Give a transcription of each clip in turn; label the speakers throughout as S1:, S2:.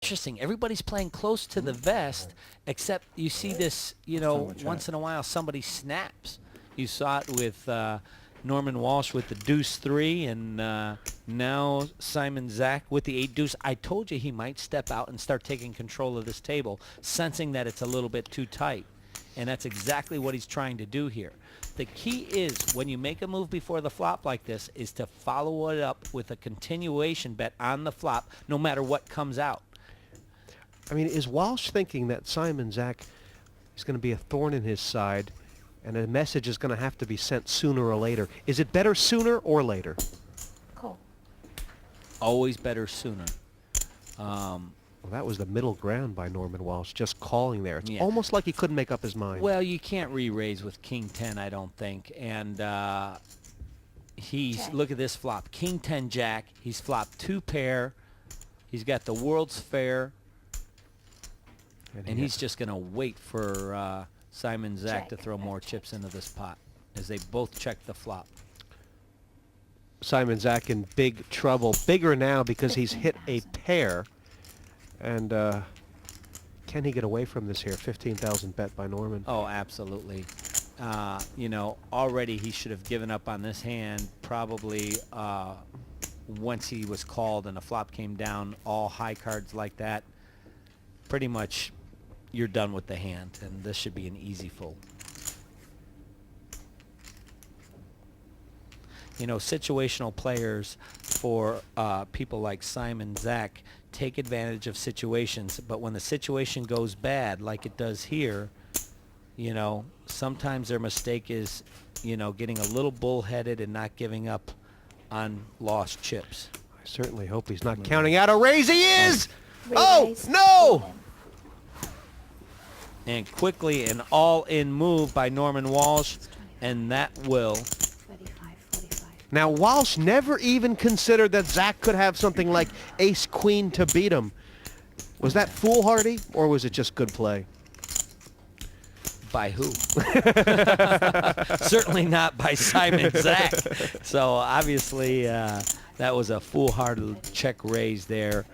S1: interesting. Everybody's playing close to the vest, except you see this, you know, once in a while somebody snaps. You saw it with Norman Walsh with the deuce 3, and now Simon Zach with the 8 deuce. I told you he might step out and start taking control of this table, sensing that it's a little bit too tight. And that's exactly what he's trying to do here. The key is, when you make a move before the flop like this, is to follow it up with a continuation bet on the flop, no matter what comes out.
S2: I mean, is Walsh thinking that Simon Zach is going to be a thorn in his side, and a message is going to have to be sent sooner or later? Is it better sooner or later?
S3: Call.
S1: Always better sooner.
S2: Well, that was the middle ground by Norman Walsh, just calling there. It's
S1: Yeah.
S2: almost like he couldn't make up his mind.
S1: Well, you can't re-raise with King 10, I don't think. And
S3: Jack.
S1: look at this flop. King 10 Jack. He's flopped 2 pair. He's got the World's Fair. And he's just going to wait for Simon Zach
S3: Check.
S1: to throw more chips into this pot as they both check the flop.
S2: Simon Zach in big trouble. Bigger now because he's hit a pair. And can he get away from this here? 15,000 bet by Norman.
S1: Oh, absolutely. You know, already he should have given up on this hand probably once he was called and the flop came down, all high cards like that. Pretty much you're done with the hand, and this should be an easy fold. You know, situational players for people like Simon Zach take advantage of situations, but when the situation goes bad, like it does here, you know, sometimes their mistake is, you know, getting a little bullheaded and not giving up on lost chips.
S2: I certainly hope he's not counting out a raise. He is!
S3: Re-raise.
S2: Oh, no!
S1: And quickly an all-in move by Norman Walsh, and that will
S3: 35, 45.
S2: Now, Walsh never even considered that Zach could have something like ace-queen to beat him. Was that foolhardy, or was it just good play?
S1: by who? Certainly not by Simon Zach. So obviously that was a foolhardy check raise there.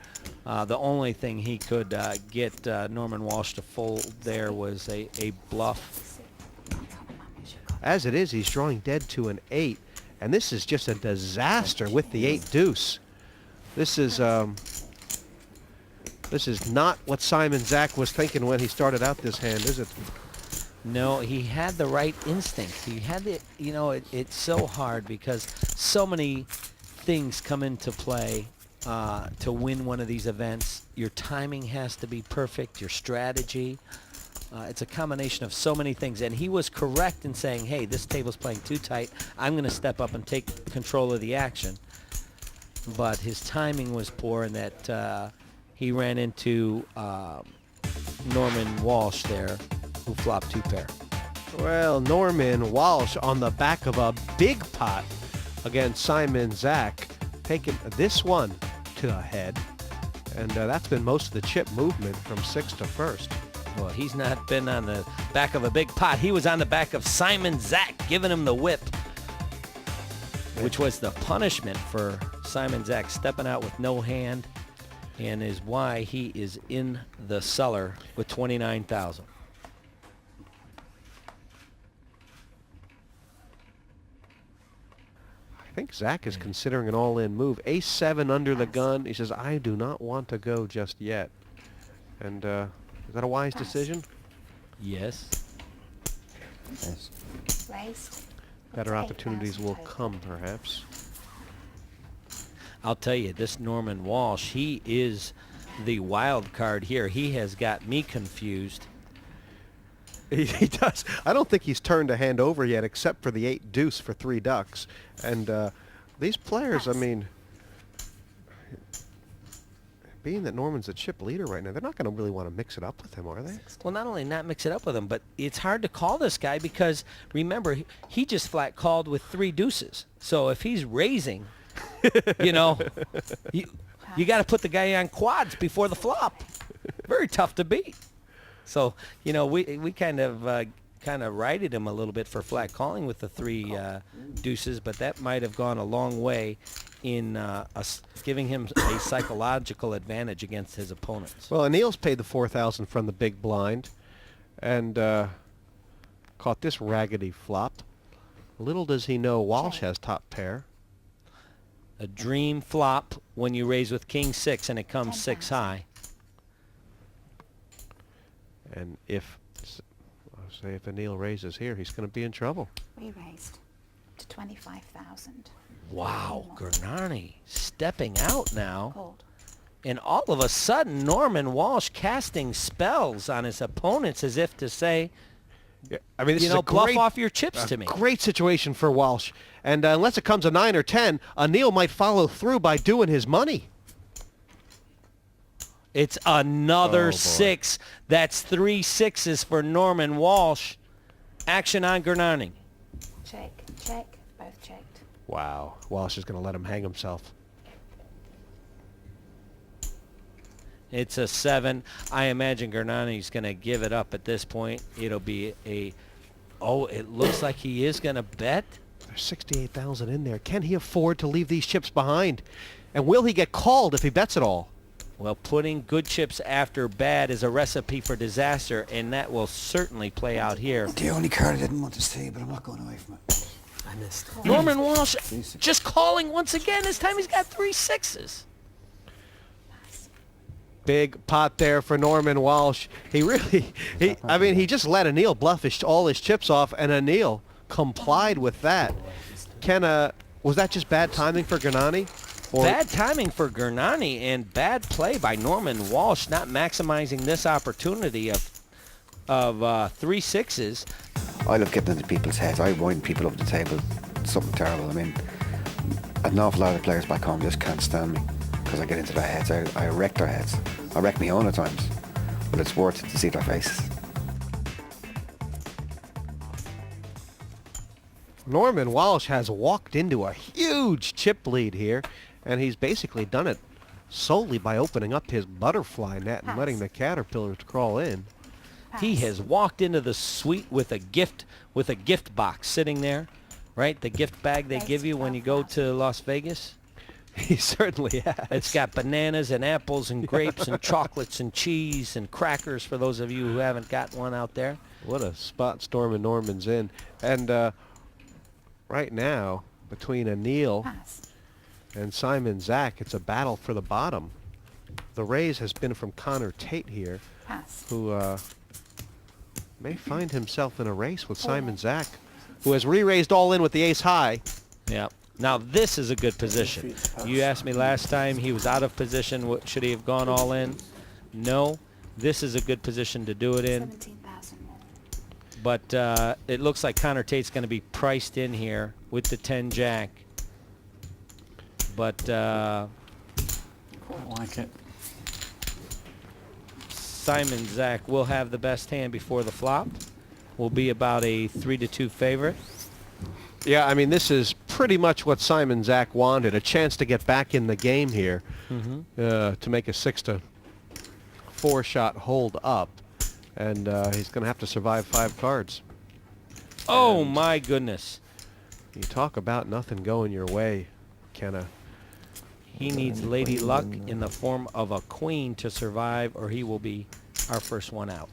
S1: The only thing he could get Norman Walsh to fold there was a bluff.
S2: As it is, he's drawing dead to an 8, and this is just a disaster with the 8 deuce. This is not what Simon Zach was thinking when he started out this hand, is it?
S1: No, he had the right instinct. He had the, you know, it's so hard because so many things come into play to win one of these events. Your timing has to be perfect, your strategy. It's a combination of so many things, and he was correct in saying, hey, this table's playing too tight. I'm going to step up and take control of the action. But his timing was poor in that he ran into Norman Walsh there, who flopped 2 pair.
S2: Well, Norman Walsh on the back of a big pot against Simon Zach, taking this one to the head. And that's been most of the chip movement from 6th to 1st.
S1: Well, he's not been on the back of a big pot. He was on the back of Simon Zach, giving him the whip, which was the punishment for Simon Zach stepping out with no hand, and is why he is in the cellar with 29,000.
S2: I think Zach is considering an all-in move. Ace-7 under the gun. He says, I do not want to go just yet. And is that a wise decision?
S1: Yes.
S4: Yes.
S3: Raised.
S2: Better
S3: That's
S2: opportunities
S3: 8,000
S2: will
S3: total.
S2: come, perhaps.
S1: I'll tell you, this Norman Walsh, he is the wild card here. He has got me confused.
S2: He does. I don't think he's turned a hand over yet, except for the 8 deuce for 3 ducks. And these players, I mean, being that Norman's a chip leader right now, they're not going to really want to mix it up with him, are they?
S1: Well, not only not mix it up with him, but it's hard to call this guy because, remember, he just flat called with 3 deuces. So if he's raising, you know, you got to put the guy on quads before the flop. Very tough to beat. So, you know, we kind of kind of righted him a little bit for flat calling with the 3 deuces, but that might have gone a long way in giving him a psychological advantage against his opponents.
S2: Well, Anil's paid the 4,000 from the big blind and caught this raggedy flop. Little does he know Walsh has top pair.
S1: A dream flop when you raise with king 6 and it comes 6 high.
S2: And if, I'll say if Anil raises here, he's going to be in trouble.
S3: We raised to 25,000.
S1: Wow, Gurnani stepping out now.
S3: Called.
S1: And all of a sudden, Norman Walsh casting spells on his opponents as if to say,
S2: Yeah, I mean, this
S1: you
S2: is
S1: know,
S2: a
S1: bluff
S2: great,
S1: off your chips to me.
S2: great situation for Walsh. And unless it comes a 9 or 10, Anil might follow through by doing his money.
S1: It's another
S2: Oh, boy.
S1: 6. That's 3 6s for Norman Walsh. Action on Gurnani.
S3: Check, check, both checked.
S2: Wow. Walsh is going to let him hang himself.
S1: It's a 7. I imagine Gurnani's going to give it up at this point. It'll be a... Oh, it looks like he is going to bet.
S2: There's 68,000 in there. Can he afford to leave these chips behind? And will he get called if he bets it all?
S1: Well, putting good chips after bad is a recipe for disaster, and that will certainly play out here.
S4: The only card I didn't want to see, but I'm not going away from it. I missed.
S1: Norman Walsh just calling once again. This time he's got 3 6s.
S2: Big pot there for Norman Walsh. He really, I mean, he just let Anil bluff all his chips off, and Anil complied with that. Was that just bad timing for Gurnani? Or
S1: Bad timing for Gurnani and bad play by Norman Walsh, not maximizing this opportunity of 3 6s.
S4: I love getting into people's heads. I wind people up the table. It's something terrible. I mean, an awful lot of players back home just can't stand me because I get into their heads. I wreck their heads. I wreck my own at times, but it's worth it to see their faces.
S2: Norman Walsh has walked into a huge chip lead here, and he's basically done it solely by opening up his butterfly net and letting the caterpillars crawl in.
S1: He has walked into the suite with a gift box sitting there, right? The gift bag they give you when you go to Las Vegas.
S2: He certainly has.
S1: It's got bananas and apples and grapes and chocolates and cheese and crackers for those of you who haven't got one out there.
S2: What a spot Storm and Norman's in. And right now, between Anil
S3: Pass.
S2: and Simon Zach, it's a battle for the bottom. The raise has been from Connor Tate here,
S3: Pass.
S2: who may find himself in a race with Simon Zach, who has re-raised all in with the ace high.
S1: Yeah. Now this is a good position. You asked me last time he was out of position. Should he have gone all in? No. This is a good position to do it in.
S3: 17,000 more.
S1: But it looks like Connor Tate's going to be priced in here with the 10 jack. But
S4: Like it.
S1: Simon Zach will have the best hand before the flop. Will be about a 3-2 favorite.
S2: Yeah, I mean, this is pretty much what Simon Zach wanted, a chance to get back in the game here, to make a 6-4 shot hold up. And he's going to have to survive 5 cards.
S1: Oh my goodness.
S2: You talk about nothing going your way, Kenna.
S1: He needs Lady Luck in the form of a queen to survive, or he will be our first one out.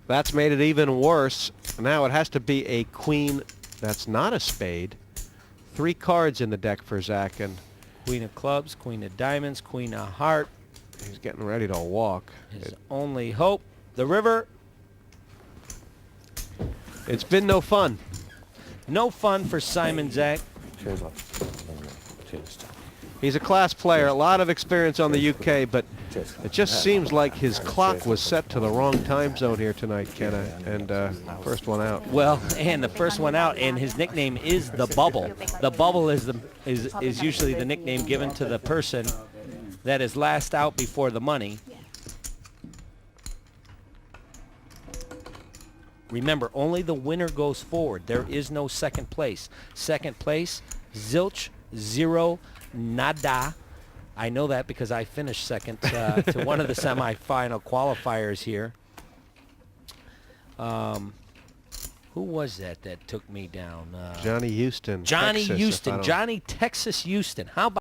S2: That's made it even worse. Now it has to be a queen that's not a spade. 3 cards in the deck for Zach, and
S1: Queen of clubs, queen of diamonds, queen of heart.
S2: he's getting ready to walk.
S1: His only hope, the river.
S2: It's been no fun.
S1: No fun for Simon Zach.
S4: Cheers, love. Cheers.
S2: He's a class player, a lot of experience on the UK, but it just seems like his clock was set to the wrong time zone here tonight, Kenna, and first one out.
S1: Well, and the first one out, and his nickname is the Bubble. The Bubble is usually the nickname given to the person that is last out before the money. Remember, only the winner goes forward. There is no second place. Second place, zilch, zero, nada. I know that because I finished second to one of the semifinal qualifiers here. Who was that took me down?
S2: Johnny Houston.
S1: Johnny
S2: Texas, if I
S1: Houston.
S2: don't-
S1: Johnny Texas Houston. How about